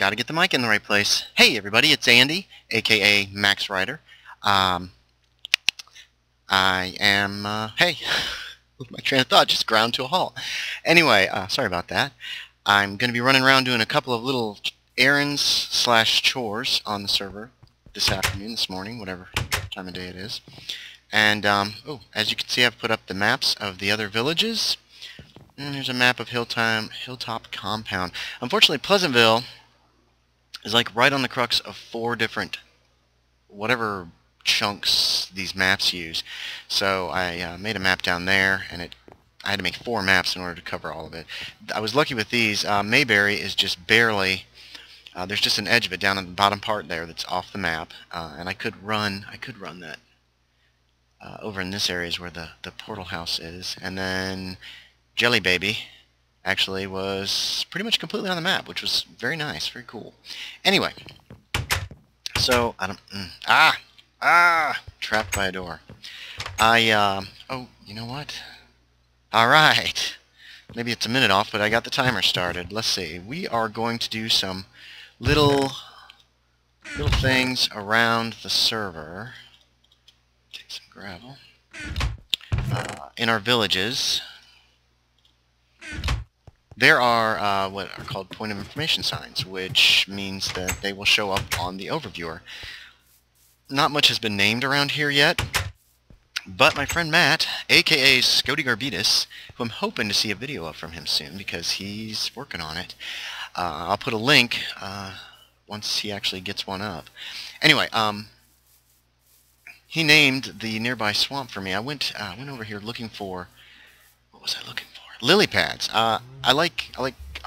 Gotta get the mic in the right place. Hey everybody, it's Andy, aka Max Rider. I am, hey, my train of thought just ground to a halt. Anyway, sorry about that. I'm going to be running around doing a couple of little errands slash chores on the server this afternoon, this morning, whatever time of day it is. And, oh, as you can see, I've put up the maps of the other villages. And there's a map of Hilltop Compound. Unfortunately, Pleasantville is like right on the crux of 4 different whatever chunks these maps use. So I made a map down there, and I had to make 4 maps in order to cover all of it. I was lucky with these. Mayberry is just barely, there's just an edge of it down at the bottom part there that's off the map, and I could run that over in this area is where the portal house is, and then Jelly Baby actually was pretty much completely on the map, which was very nice, very cool. Anyway, so I don't trapped by a door. Oh, you know what? All right, maybe it's a minute off, but I got the timer started. Let's see. We are going to do some little things around the server. Take some gravel in our villages. There are what are called point of information signs, which means that they will show up on the overviewer. Not much has been named around here yet, but my friend Matt, aka Scody Garbitas, who I'm hoping to see a video of from him soon because he's working on it. I'll put a link once he actually gets one up. Anyway, he named the nearby swamp for me. I went over here looking for, what was I looking for? Lily pads. I like,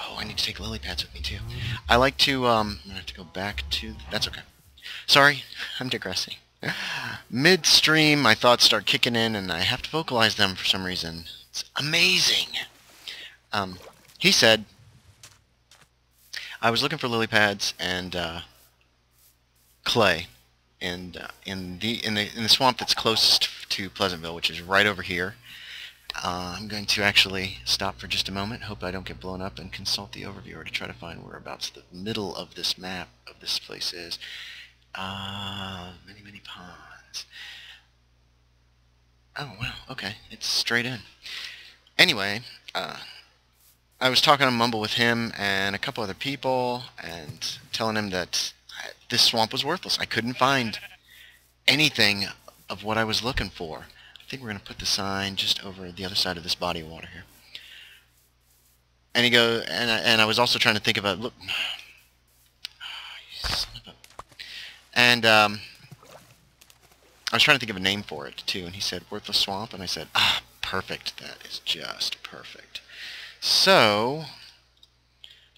oh, I need to take lily pads with me too. I like to, I'm going to have to go back to, that's okay. Sorry, I'm digressing. Midstream, my thoughts start kicking in and I have to vocalize them for some reason. It's amazing. He said, I was looking for lily pads and, clay, and in the swamp that's closest to Pleasantville, which is right over here. I'm going to actually stop for just a moment, hope I don't get blown up, and consult the overviewer to try to find whereabouts the middle of this map of this place is. Many ponds. Oh, wow, okay, it's straight in. Anyway, I was talking on Mumble with him and a couple other people, and telling him that this swamp was worthless. I couldn't find anything of what I was looking for. I think we're going to put the sign just over the other side of this body of water here. And he goes, and I was also trying to think about, look, and I was trying to think of a name for it too, and he said Worthless Swamp, and I said, perfect, that is just perfect. So,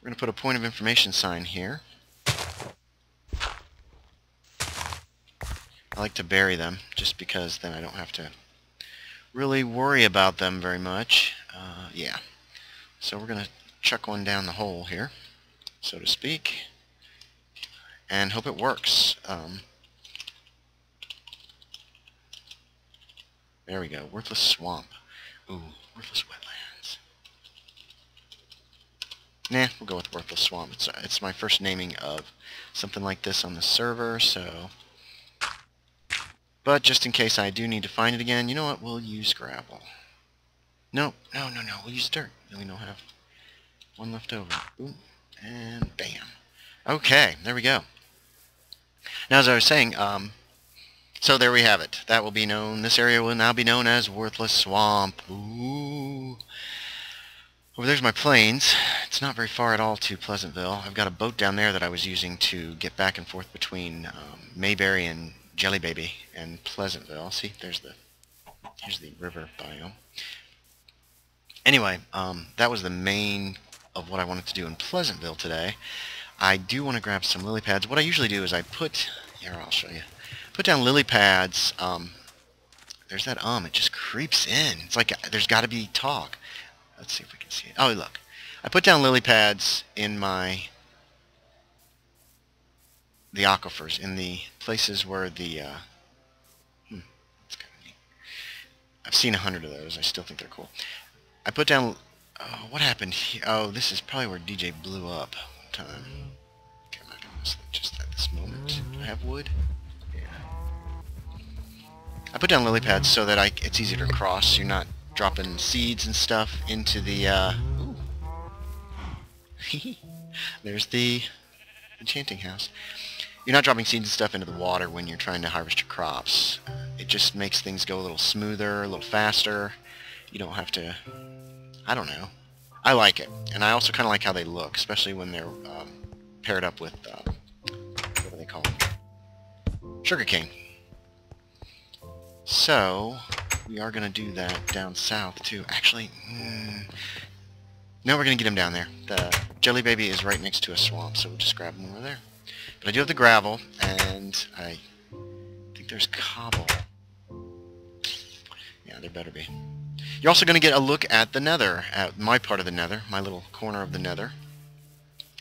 we're going to put a point of information sign here. I like to bury them, just because then I don't have to really worry about them very much. Yeah. So we're going to chuck one down the hole here, so to speak, and hope it works. There we go. Worthless Swamp. Ooh, Worthless Wetlands. Nah, we'll go with Worthless Swamp. It's my first naming of something like this on the server, so... But just in case I do need to find it again, you know what? We'll use gravel. No. We'll use dirt. Then we don't have one left over. Boom. And bam. Okay, there we go. Now, as I was saying, so there we have it. That will be known, this area will now be known as Worthless Swamp. Ooh. Over there's my planes. It's not very far at all to Pleasantville. I've got a boat down there that I was using to get back and forth between Mayberry and Jelly Baby and Pleasantville. See, here's the river biome. Anyway, that was the main of what I wanted to do in Pleasantville today. I do want to grab some lily pads. What I usually do is I put, here I'll show you, put down lily pads. There's that it just creeps in. It's like there's got to be talk. Let's see if we can see it. Oh, look. I put down lily pads in the aquifers, in the places where the, that's kind of neat. I've seen 100 of those. I still think they're cool. I put down, what happened here? Oh, this is probably where DJ blew up one time. Okay. this moment. Do I have wood? Yeah. I put down lily pads so that it's easier to cross. You're not dropping seeds and stuff into the, ooh. There's the enchanting house. You're not dropping seeds and stuff into the water when you're trying to harvest your crops. It just makes things go a little smoother, a little faster. You don't have to... I don't know. I like it. And I also kind of like how they look, especially when they're paired up with... what do they call them? Sugarcane. So, we are going to do that down south, too. Actually, no, we're going to get him down there. The jelly baby is right next to a swamp, so we'll just grab him over there. But I do have the gravel, and I think there's cobble. Yeah, there better be. You're also going to get a look at the nether, at my part of the nether, my little corner of the nether.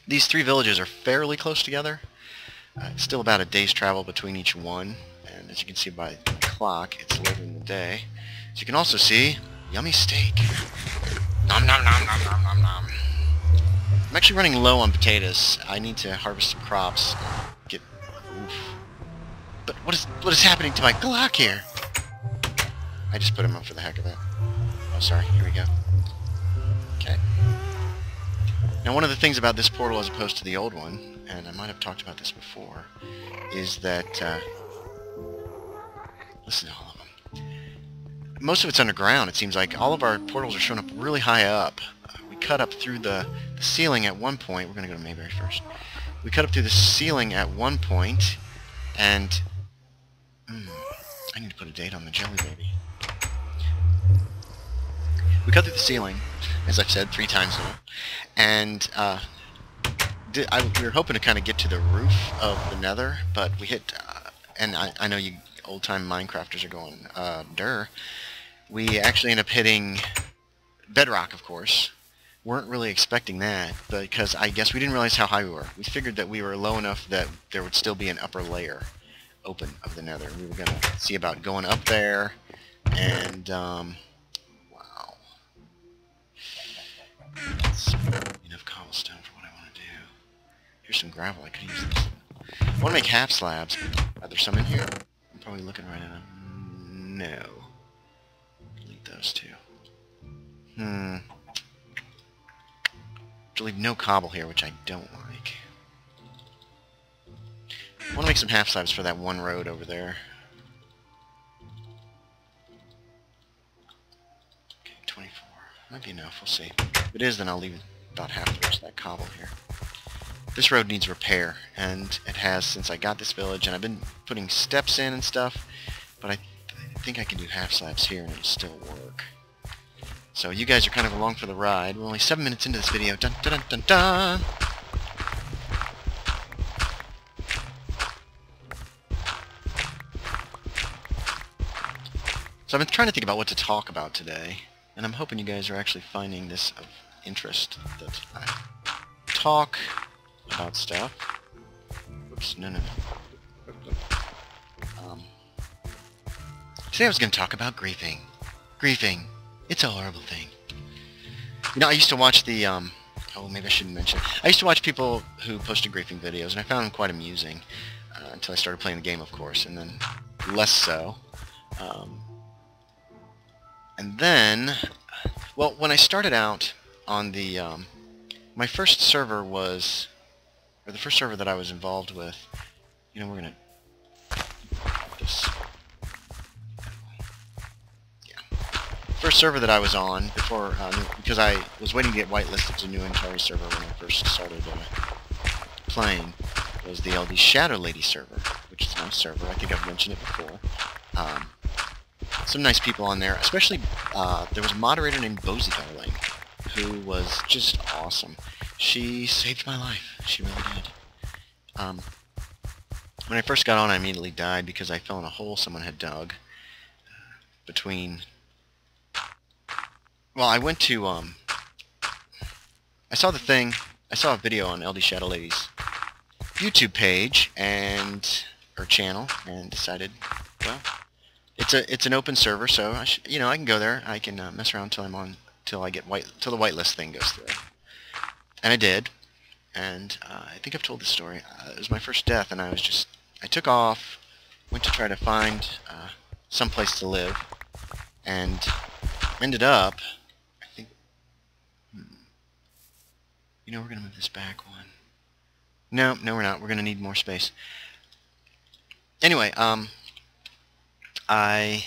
These three villages are fairly close together. It's still about a day's travel between each one, and as you can see by the clock, it's later in the day. As you can also see, yummy steak. Nom nom nom nom nom nom nom. I'm actually running low on potatoes. I need to harvest some crops. Get... Oof. But what is happening to my clock here? I just put him up for the heck of it. Oh, sorry. Here we go. Okay. Now, one of the things about this portal as opposed to the old one, and I might have talked about this before, is that... listen to all of them. Most of it's underground, it seems like. All of our portals are showing up really high up. We cut up through the ceiling at one point. We're going to go to Mayberry first. We cut up through the ceiling at one point, and... I need to put a date on the jelly baby. We cut through the ceiling, as I've said 3 times now, and we were hoping to kind of get to the roof of the nether, but we hit, and I know you old-time Minecrafters are going, durr. We actually ended up hitting bedrock, of course. Weren't really expecting that, because I guess we didn't realize how high we were. We figured that we were low enough that there would still be an upper layer open of the nether. We were going to see about going up there, and, wow. That's enough cobblestone for what I want to do. Here's some gravel. I could use this. I want to make half slabs. Are there some in here? I'm probably looking right at them. No. Delete those two. To leave no cobble here, which I don't like. I want to make some half slabs for that one road over there. Okay, 24. Might be enough, we'll see. If it is, then I'll leave about half the rest of that cobble here. This road needs repair, and it has since I got this village, and I've been putting steps in and stuff, but I think I can do half slabs here and it'll still work. So you guys are kind of along for the ride. We're only 7 minutes into this video. Dun dun dun dun dun! So I've been trying to think about what to talk about today, and I'm hoping you guys are actually finding this of interest, that I talk about stuff. Oops, no. Today I was going to talk about griefing. Griefing. It's a horrible thing. You know, I used to watch the, oh, maybe I shouldn't mention it. I used to watch people who posted griefing videos, and I found them quite amusing, until I started playing the game, of course, and then less so. And then, well, when I started out on the, my first server was, or the first server that I was involved with, you know, we're going to, this, yeah. First server that I was on before, because I was waiting to get whitelisted to new entire server when I first started playing, was the LD Shadow Lady server, which is a nice server. I think I've mentioned it before. Some nice people on there, especially there was a moderator named Bozy Darling, who was just awesome. She saved my life. She really did. When I first got on, I immediately died because I fell in a hole someone had dug between... Well, I went to... I saw the thing. I saw a video on LD Shadow Lady's YouTube page and her channel, and decided, well, it's an open server, so I can go there. I can mess around till I get till the whitelist thing goes through, and I did. and I think I've told this story. It was my first death, and I took off, went to try to find some place to live, and ended up, I think, you know, we're going to move this back one. No, we're not. We're going to need more space. Anyway, I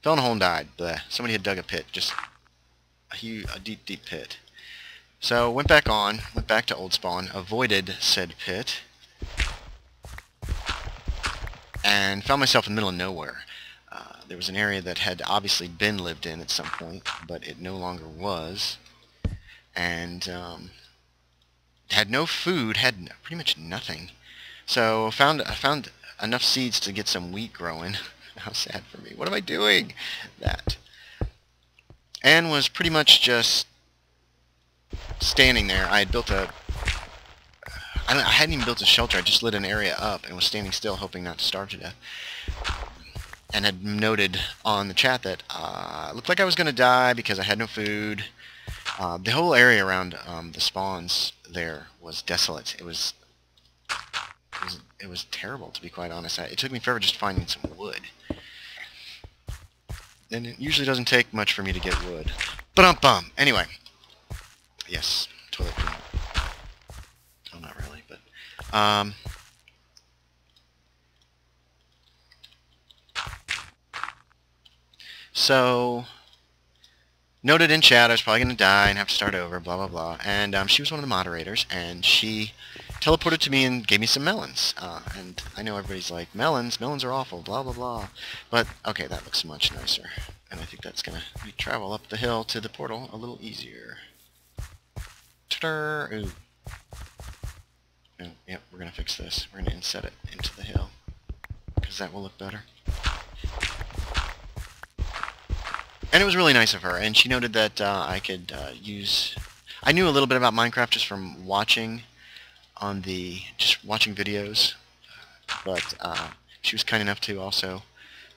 fell in a hole and died. Bleh. Somebody had dug a pit, just a deep, deep pit. So went back to Old Spawn, avoided said pit, and found myself in the middle of nowhere. There was an area that had obviously been lived in at some point, but it no longer was, and had no food, had pretty much nothing. So I found enough seeds to get some wheat growing. How sad for me. What am I doing? That. And was pretty much just standing there. I hadn't even built a shelter. I just lit an area up and was standing still, hoping not to starve to death. And had noted on the chat that it looked like I was going to die because I had no food. The whole area around the spawns there was desolate. It was terrible, to be quite honest. It took me forever just finding some wood. And it usually doesn't take much for me to get wood. Ba-dum-bum! Anyway. Yes, toilet cleaner. Oh, not really, but... So... noted in chat I was probably going to die and have to start over, blah, blah, blah. And she was one of the moderators, and she teleported to me and gave me some melons. And I know everybody's like, melons are awful, blah, blah, blah. But, okay, that looks much nicer. And I think that's going to make travel up the hill to the portal a little easier. Ta-da! Ooh. Oh, yep, we're going to fix this. We're going to inset it into the hill, because that will look better. And it was really nice of her, and she noted that I could use... I knew a little bit about Minecraft just from watching watching videos, but she was kind enough to also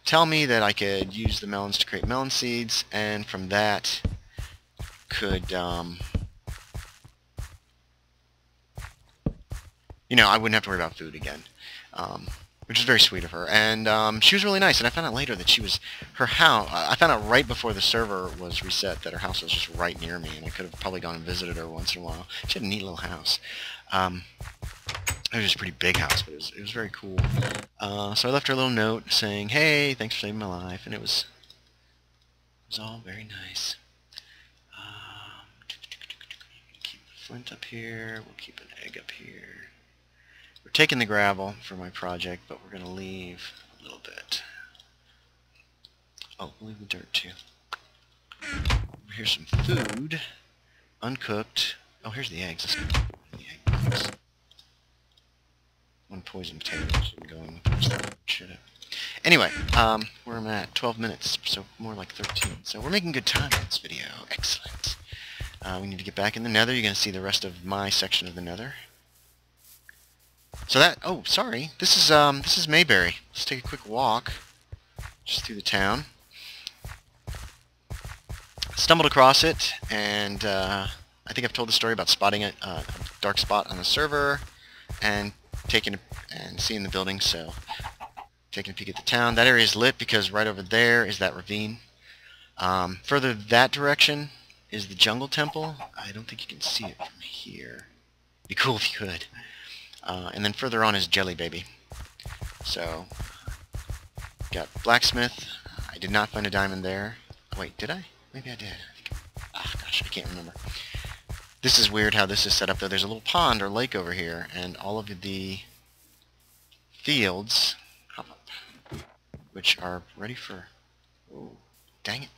tell me that I could use the melons to create melon seeds, and from that could, you know, I wouldn't have to worry about food again. Which is very sweet of her, and she was really nice. And I found out later that her house. I found out right before the server was reset that her house was just right near me, and I could have probably gone and visited her once in a while. She had a neat little house. It was just a pretty big house, but it was very cool. So I left her a little note saying, "Hey, thanks for saving my life," and it was all very nice. Keep flint up here. We'll keep an egg up here. We're taking the gravel for my project, but we're going to leave a little bit. Oh, we'll leave the dirt too. Here's some food. Uncooked. Oh, here's the eggs. Let's go. The egg box. One poison potato should go in with that. Should have. Anyway, where I'm at, 12 minutes, so more like 13. So we're making good time in this video. Excellent. We need to get back in the nether. You're going to see the rest of my section of the nether. So that, oh, sorry, this is Mayberry. Let's take a quick walk just through the town. Stumbled across it, and I think I've told the story about spotting a dark spot on the server and seeing the building. So taking a peek at the town. That area is lit because right over there is that ravine. Further that direction is the jungle temple. I don't think you can see it from here. It'd be cool if you could. And then further on is Jelly Baby. So, got blacksmith. I did not find a diamond there. Wait, did I? Maybe I did. Gosh, I can't remember. This is weird how this is set up though. There's a little pond or lake over here, and all of the fields, hop up, which are ready for... Oh, dang it.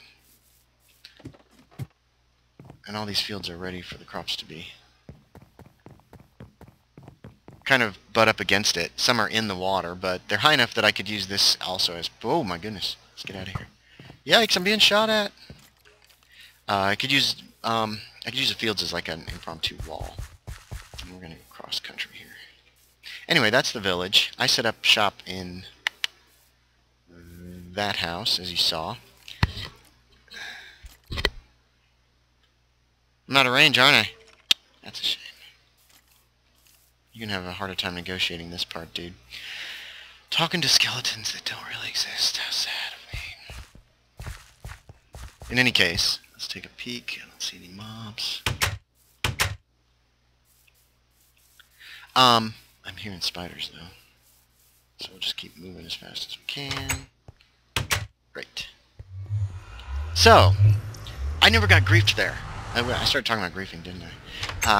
And all these fields are ready for the crops to be kind of butt up against it. Some are in the water, but they're high enough that I could use this also as... Oh my goodness. Let's get out of here. Yikes, I'm being shot at. I could use the fields as like an impromptu wall. And we're going to cross country here. Anyway, that's the village. I set up shop in that house, as you saw. I'm out of range, aren't I? That's a shame. You're gonna have a harder time negotiating this part, dude. Talking to skeletons that don't really exist. How sad of me. In any case, let's take a peek. I don't see any mobs. I'm hearing spiders, though. So we'll just keep moving as fast as we can. Great. So, I never got griefed there. I started talking about griefing, didn't I?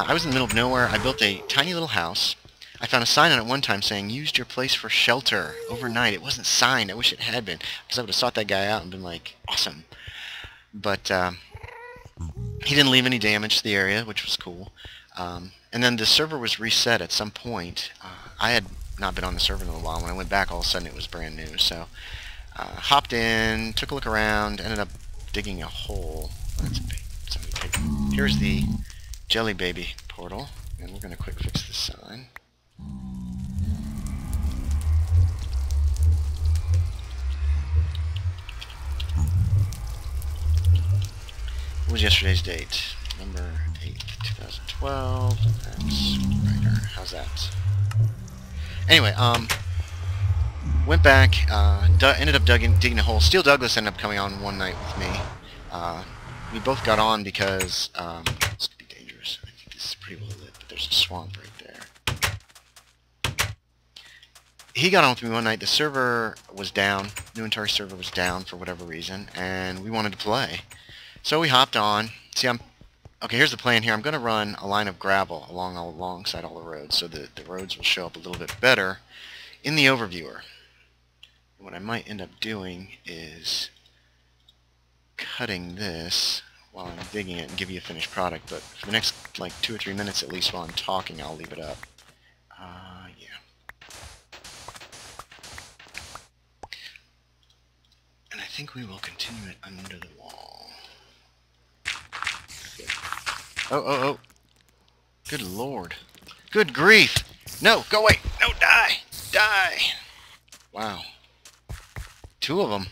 I was in the middle of nowhere. I built a tiny little house. I found a sign on it one time saying, "Used your place for shelter overnight." It wasn't signed. I wish it had been, because I would have sought that guy out and been like, awesome. But he didn't leave any damage to the area, which was cool. And then the server was reset at some point. I had not been on the server in a while. When I went back, all of a sudden it was brand new. So hopped in, took a look around, ended up digging a hole. Here's the Jelly Baby portal, and we're going to quick fix this sign. What was yesterday's date? November 8th, 2012. That's writer. How's that? Anyway, went back, ended up digging a hole. Steel Douglas ended up coming on one night with me. We both got on because this could be dangerous. I think this is pretty well lit, but there's a swamp right there. He got on with me one night. The server was down. New Atari server was down for whatever reason, and we wanted to play. So we hopped on. See, okay, here's the plan here. I'm going to run a line of gravel alongside all the roads, so that the roads will show up a little bit better in the overviewer. What I might end up doing is cutting this while I'm digging it and give you a finished product, but for the next like 2 or 3 minutes at least while I'm talking, I'll leave it up. Yeah. And I think we will continue it under the wall. Good. Oh. Good lord. Good grief! No, go away! No, die! Die! Wow. 2 of them.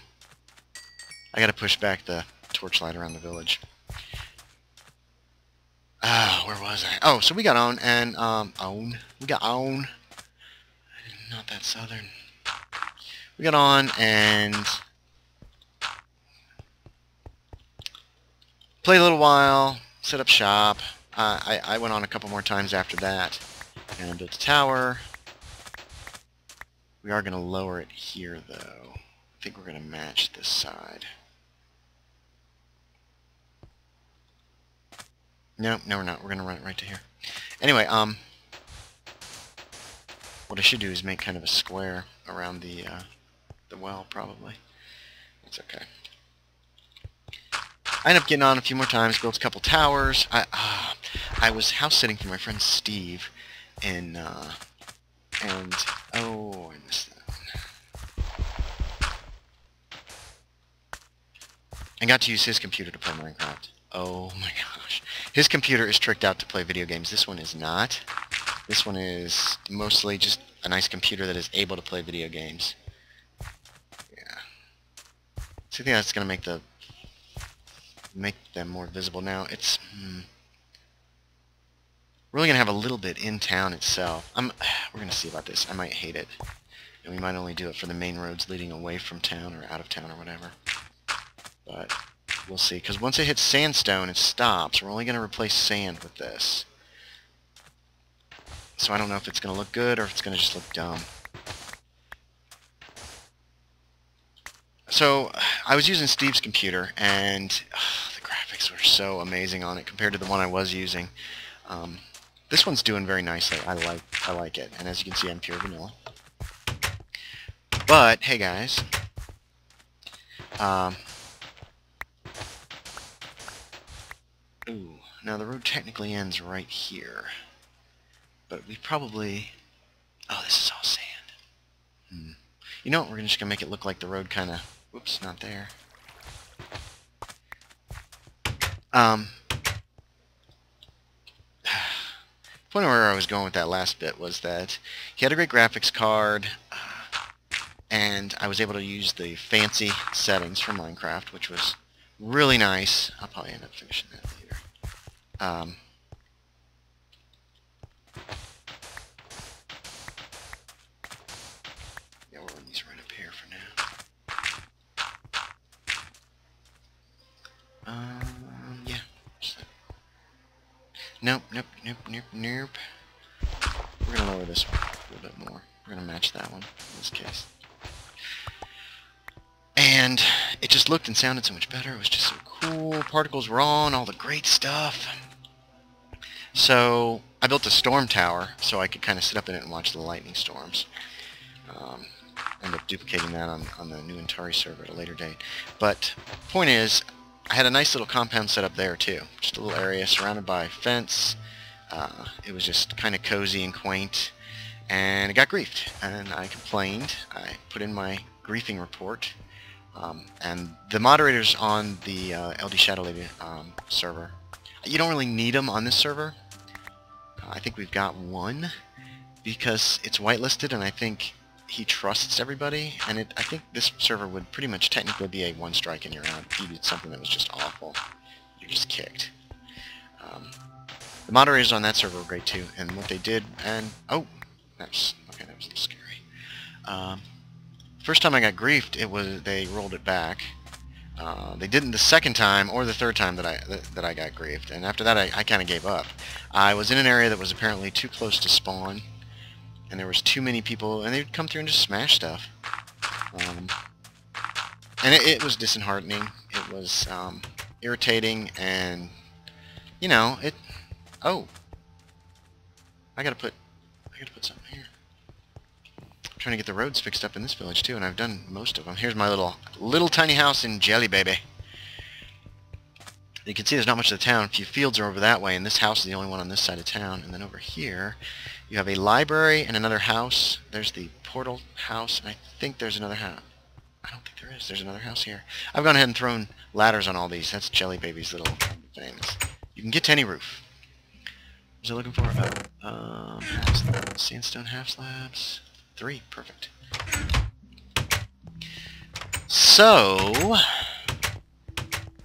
I gotta push back the torchlight around the village. Where was I? Oh, so we got on, and, we got on. Not that southern. We got on, and played a little while, set up shop. I went on a couple more times after that, and built a tower. We are gonna lower it here, though. I think we're gonna match this side. No, we're not. We're going to run it right to here. Anyway, what I should do is make kind of a square around the well, probably. It's okay. I ended up getting on a few more times, built a couple towers. I was house sitting for my friend Steve, and oh, I missed that one. I got to use his computer to play Minecraft. Oh my gosh. His computer is tricked out to play video games. This one is not. This one is mostly just a nice computer that is able to play video games. Yeah. So I think that's going to make them more visible now. It's really going to have a little bit in town itself. We're going to see about this. I might hate it. And we might only do it for the main roads leading away from town or out of town or whatever. But we'll see, because once it hits sandstone, it stops. We're only going to replace sand with this. So I don't know if it's going to look good or if it's going to just look dumb. So I was using Steve's computer, and the graphics were so amazing on it compared to the one I was using. This one's doing very nicely. I like it, and as you can see, I'm pure vanilla. But hey, guys. Ooh, now the road technically ends right here, but we probably... Oh, this is all sand. You know what, we're just going to make it look like the road kind of... Whoops, not there. The point where I was going with that last bit was that he had a great graphics card, and I was able to use the fancy settings for Minecraft, which was really nice. I'll probably end up finishing that later. Yeah, we'll run these right up here for now. Yeah. Nope, nope, nope, nope, nope. We're gonna lower this one a little bit more. We're gonna match that one in this case. And it just looked and sounded so much better. It was just so cool. Particles were on, all the great stuff. So I built a storm tower so I could kind of sit up in it and watch the lightning storms. End up duplicating that on the new Atari server at a later date. But point is, I had a nice little compound set up there too. Just a little area surrounded by fence. It was just kind of cozy and quaint. And it got griefed. And I complained. I put in my griefing report. And the moderators on the LD Shadow Lady server, you don't really need them on this server. I think we've got one because it's whitelisted, and I think he trusts everybody. And I think this server would pretty much technically be a one strike and you're out. If you did something that was just awful, you're just kicked. The moderators on that server were great too, and what they did, and oh, that was okay. That was a little scary. First time I got griefed, they rolled it back. They didn't the second time or the third time that I got griefed, and after that I kind of gave up. I was in an area that was apparently too close to spawn, and there was too many people, and they'd come through and just smash stuff. And it was disheartening. It was irritating, and you know it. Oh, I gotta put something here. Trying to get the roads fixed up in this village too, and I've done most of them. Here's my little tiny house in Jelly Baby. You can see there's not much of the town. A few fields are over that way, and this house is the only one on this side of town. And then over here, you have a library and another house. There's the portal house, and I think there's another house. I don't think there is. There's another house here. I've gone ahead and thrown ladders on all these. That's Jelly Baby's little things. You can get to any roof. What was I looking for? Half slabs, sandstone half slabs. 3, perfect. So,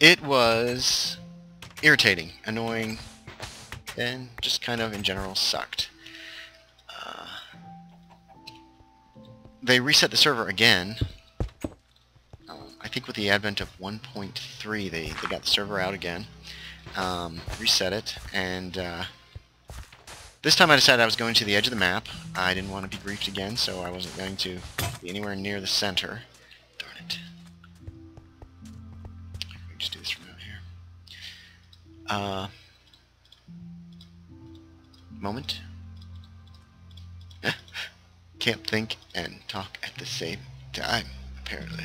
it was irritating, annoying, and just kind of in general sucked. They reset the server again. I think with the advent of 1.3 they got the server out again, reset it, and this time I decided I was going to the edge of the map. I didn't want to be griefed again, so I wasn't going to be anywhere near the center. Darn it. We can just do this from out here. Moment. Can't think and talk at the same time, apparently.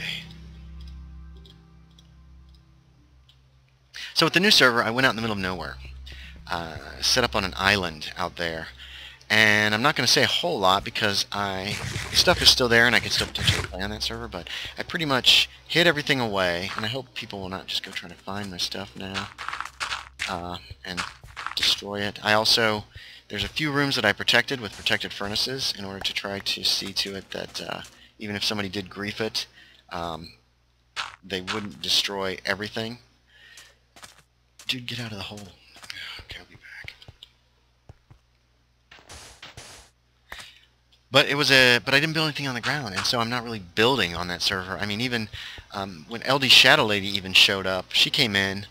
So with the new server, I went out in the middle of nowhere. Set up on an island out there, and I'm not going to say a whole lot because the stuff is still there and I can still potentially play on that server, but I pretty much hid everything away, and I hope people will not just go trying to find my stuff now and destroy it. There's a few rooms that I protected with protected furnaces in order to try to see to it that even if somebody did grief it, they wouldn't destroy everything. Dude, get out of the hole. Okay, I'll be back. But I didn't build anything on the ground, and so I'm not really building on that server. I mean, even when LD Shadow Lady even showed up, she came in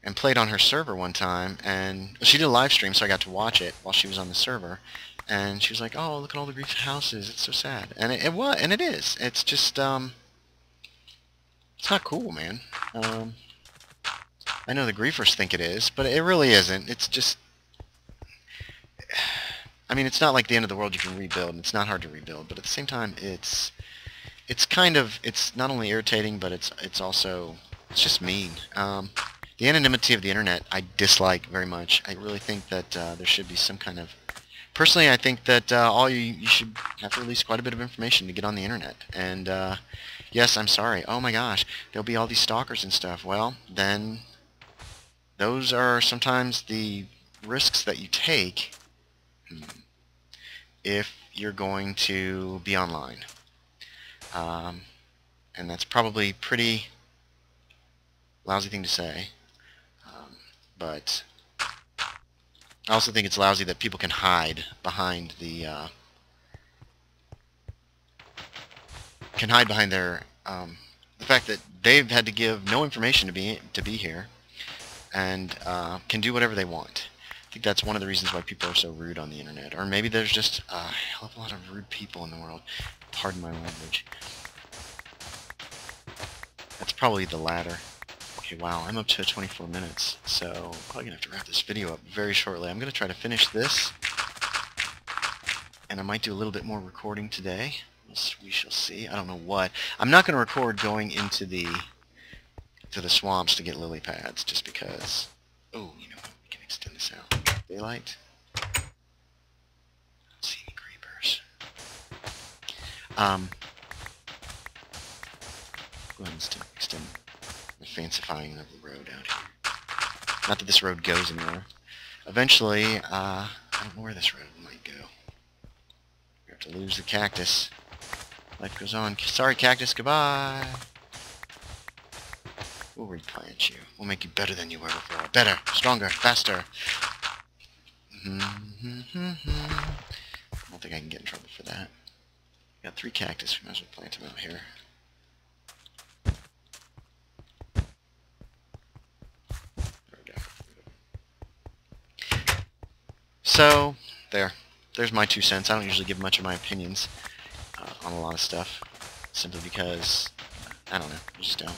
and played on her server one time, and she did a live stream, so I got to watch it while she was on the server. And she was like, "Oh, look at all the grief houses. It's so sad." And it was, and it is. It's just it's not cool, man. I know the griefers think it is, but it really isn't. It's just, I mean, it's not like the end of the world. You can rebuild, and it's not hard to rebuild, but at the same time, it's not only irritating, but it's just mean. The anonymity of the internet I dislike very much. I really think that there should be some kind of... Personally, I think that you should have to release quite a bit of information to get on the internet. And yes, I'm sorry. Oh my gosh, there'll be all these stalkers and stuff. Well, then those are sometimes the risks that you take if you're going to be online. And that's probably pretty lousy thing to say. But I also think it's lousy that people can hide behind the their the fact that they've had to give no information to be here, and can do whatever they want. I think that's one of the reasons why people are so rude on the internet. Or maybe there's just a hell of a lot of rude people in the world. Pardon my language. That's probably the latter. Okay, wow, I'm up to 24 minutes, so I'm probably going to have to wrap this video up very shortly. I'm going to try to finish this, and I might do a little bit more recording today. We shall see. I don't know what. I'm not going to record going into the swamps to get lily pads, just because... Oh, you know what? We can extend this out. Daylight. I don't see any creepers. Go ahead and extend the fancifying of the road out here. Not that this road goes anywhere. Eventually, I don't know where this road might go. We have to lose the cactus. Life goes on. Sorry, cactus. Goodbye. We'll replant you. We'll make you better than you were before. Better, stronger, faster. I don't think I can get in trouble for that. Got 3 cactus. We might as well plant them out here. There we go. So, there's my 2 cents. I don't usually give much of my opinions on a lot of stuff, simply because, I don't know, I just don't.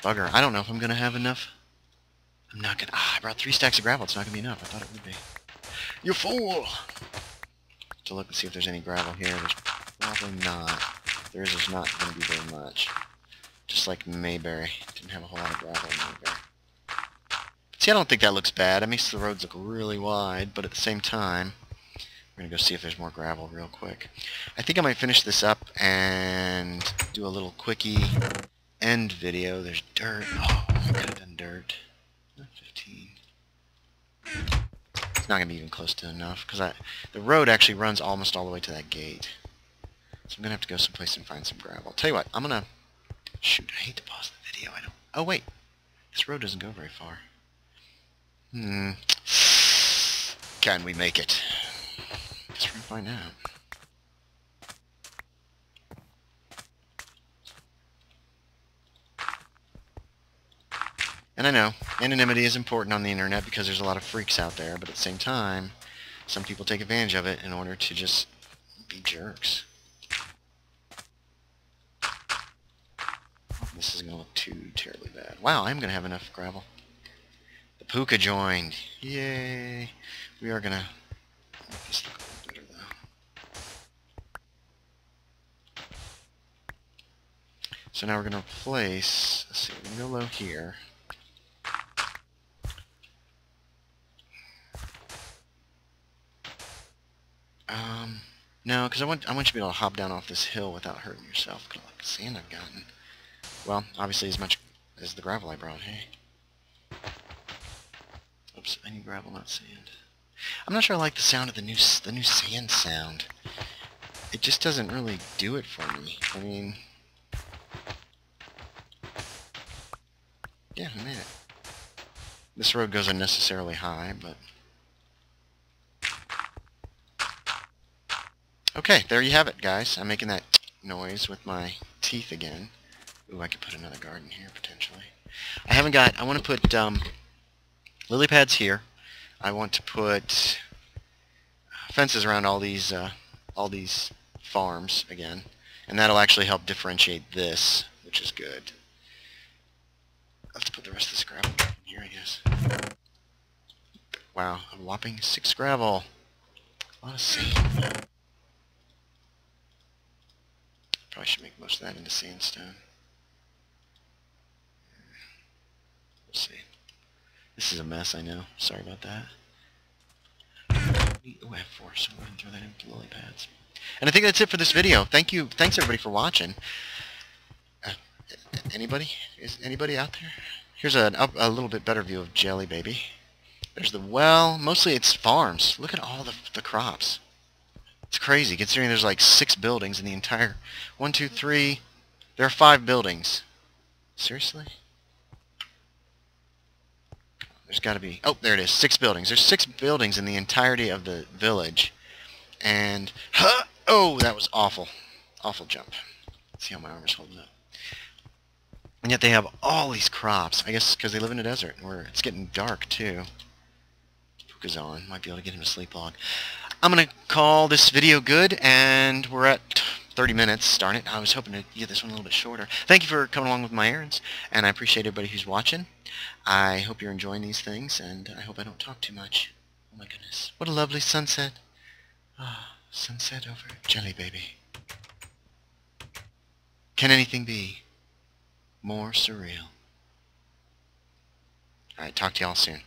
Bugger, I don't know if I'm going to have enough. I'm not going to... I brought 3 stacks of gravel. It's not going to be enough. I thought it would be. You fool! To look and see if there's any gravel here. There's probably not. If there is, there's not going to be very much. Just like Mayberry. Didn't have a whole lot of gravel in Mayberry. But see, I don't think that looks bad. It makes the roads look really wide, but at the same time, we're going to go see if there's more gravel real quick. I think I might finish this up and do a little quickie end video. There's dirt. Oh, I could have done dirt. Not 15. It's not going to be even close to enough, because the road actually runs almost all the way to that gate. So I'm going to have to go someplace and find some gravel. Tell you what, I'm going to... Shoot, I hate to pause the video. I don't... Oh, wait. This road doesn't go very far. Can we make it? Guess we're going to find out. And I know, anonymity is important on the internet because there's a lot of freaks out there, but at the same time, some people take advantage of it in order to just be jerks. This isn't going to look too terribly bad. Wow, I am going to have enough gravel. The puka joined. Yay. We are going to make this look a little better, though. So now we're going to replace... Let's see, we're going to go low here. No, because I want you to be able to hop down off this hill without hurting yourself. Look at the sand I've gotten. Well, obviously as much as the gravel I brought, hey? Oops, I need gravel, not sand. I'm not sure I like the sound of the new sand sound. It just doesn't really do it for me. I mean... Yeah, I made it. This road goes unnecessarily high, but... Okay, there you have it, guys. I'm making that noise with my teeth again. Ooh, I could put another garden here, potentially. I want to put lily pads here. I want to put fences around all these farms again. And that'll actually help differentiate this, which is good. Let's put the rest of this gravel in here, I guess. Wow, a whopping 6 gravel. A lot of sand. Probably should make most of that into sandstone. We'll see. This is a mess, I know. Sorry about that. Oh, I have 4, so I'm going to throw that into lily pads. And I think that's it for this video. Thanks everybody for watching. Anybody? Is anybody out there? Here's a little bit better view of Jelly Baby. There's the well. Mostly it's farms. Look at all the crops. It's crazy, considering there's like 6 buildings in the entire... 1, 2, 3... There are 5 buildings. Seriously? There's got to be... Oh, there it is. 6 buildings. There's 6 buildings in the entirety of the village. And... Oh, that was awful. Awful jump. Let's see how my armor's holding up. And yet they have all these crops. I guess because they live in a desert where it's getting dark, too. Fukazon. Might be able to get him to sleep log. I'm going to call this video good, and we're at 30 minutes. Darn it. I was hoping to get this one a little bit shorter. Thank you for coming along with my errands, and I appreciate everybody who's watching. I hope you're enjoying these things, and I hope I don't talk too much. Oh my goodness. What a lovely sunset. Ah, sunset over Jelly Baby. Can anything be more surreal? Alright, talk to y'all soon.